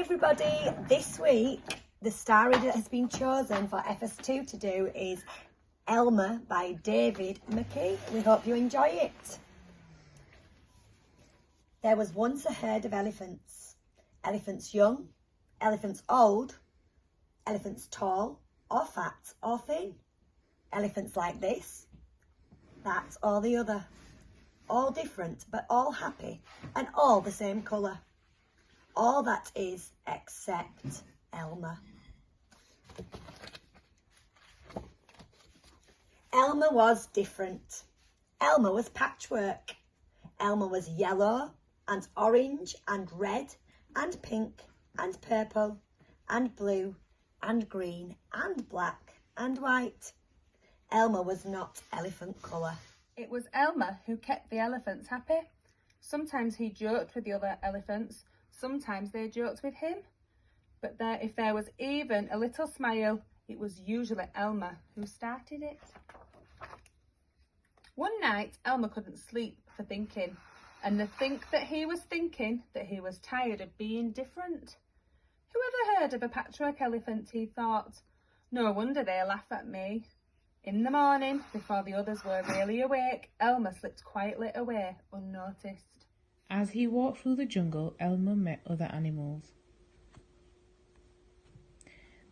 Everybody, this week the story that has been chosen for FS2 to do is Elmer by David McKee. We hope you enjoy it. There was once a herd of elephants. Elephants young, elephants old, elephants tall or fat or thin. Elephants like this, that or the other. All different but all happy and all the same colour. All that is except Elmer. Elmer was different. Elmer was patchwork. Elmer was yellow and orange and red and pink and purple and blue and green and black and white. Elmer was not elephant colour. It was Elmer who kept the elephants happy. Sometimes he joked with the other elephants. Sometimes they joked with him, but if there was even a little smile, it was usually Elmer who started it. One night, Elmer couldn't sleep for thinking, and to think that he was thinking that he was tired of being different. Who ever heard of a patchwork elephant, he thought. No wonder they laugh at me. In the morning, before the others were really awake, Elmer slipped quietly away, unnoticed. As he walked through the jungle, Elmer met other animals.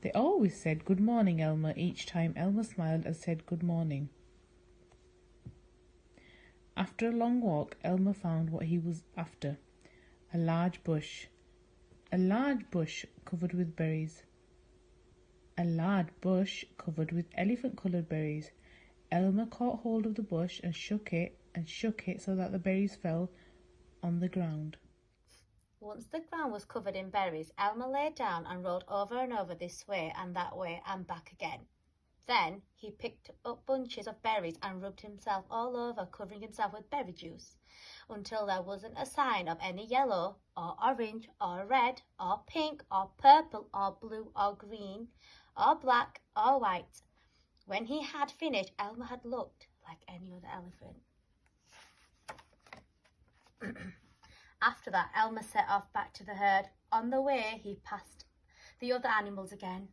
They always said, "Good morning, Elmer," each time Elmer smiled and said good morning. After a long walk, Elmer found what he was after, a large bush. A large bush covered with berries. A large bush covered with elephant-coloured berries. Elmer caught hold of the bush and shook it so that the berries fell on the ground. Once the ground was covered in berries, Elmer lay down and rolled over and over this way and that way and back again. Then he picked up bunches of berries and rubbed himself all over, covering himself with berry juice, until there wasn't a sign of any yellow or orange or red or pink or purple or blue or green or black or white. When he had finished, Elmer had looked like any other elephant. After that, Elmer set off back to the herd. On the way, he passed the other animals again.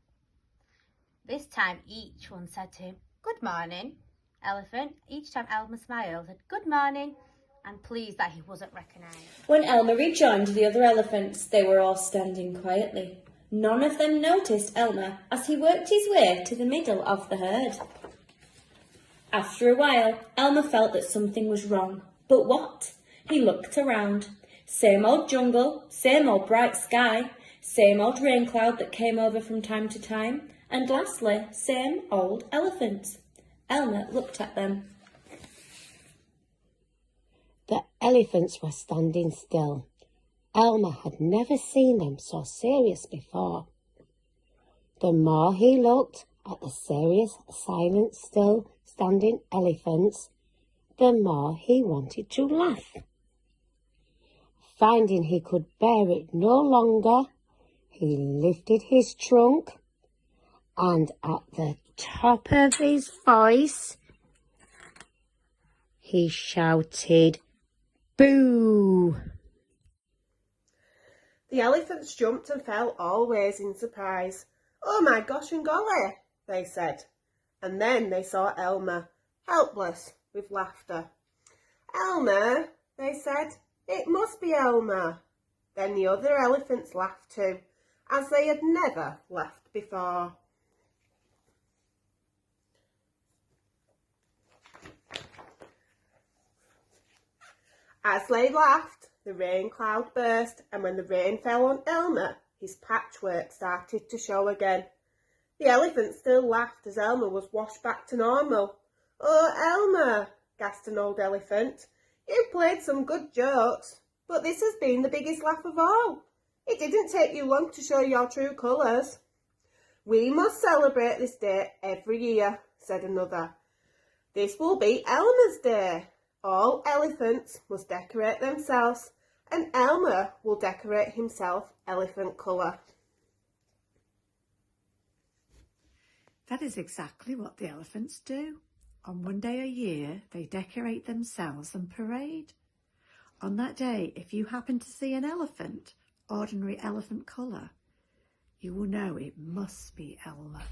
This time, each one said to him, "Good morning, elephant." Each time Elmer smiled, said, "Good morning," and pleased that he wasn't recognised. When Elmer rejoined the other elephants, they were all standing quietly. None of them noticed Elmer as he worked his way to the middle of the herd. After a while, Elmer felt that something was wrong. But what? He looked around. Same old jungle, same old bright sky, same old rain cloud that came over from time to time, and lastly, same old elephants. Elmer looked at them. The elephants were standing still. Elmer had never seen them so serious before. The more he looked at the serious, silent, still standing elephants, the more he wanted to laugh. Finding he could bear it no longer, he lifted his trunk and at the top of his voice, he shouted, "Boo!" The elephants jumped and fell all ways in surprise. "Oh my gosh and golly," they said. And then they saw Elmer, helpless with laughter. "Elmer," they said. "It must be Elmer." Then the other elephants laughed too, as they had never laughed before. As they laughed, the rain cloud burst, and when the rain fell on Elmer, his patchwork started to show again. The elephants still laughed as Elmer was washed back to normal. "Oh, Elmer," gasped an old elephant, "you've played some good jokes, but this has been the biggest laugh of all. It didn't take you long to show your true colours." "We must celebrate this day every year," said another. "This will be Elmer's Day. All elephants must decorate themselves, and Elmer will decorate himself elephant colour." That is exactly what the elephants do. On one day a year, they decorate themselves and parade. On that day, if you happen to see an elephant, ordinary elephant colour, you will know it must be Elmer.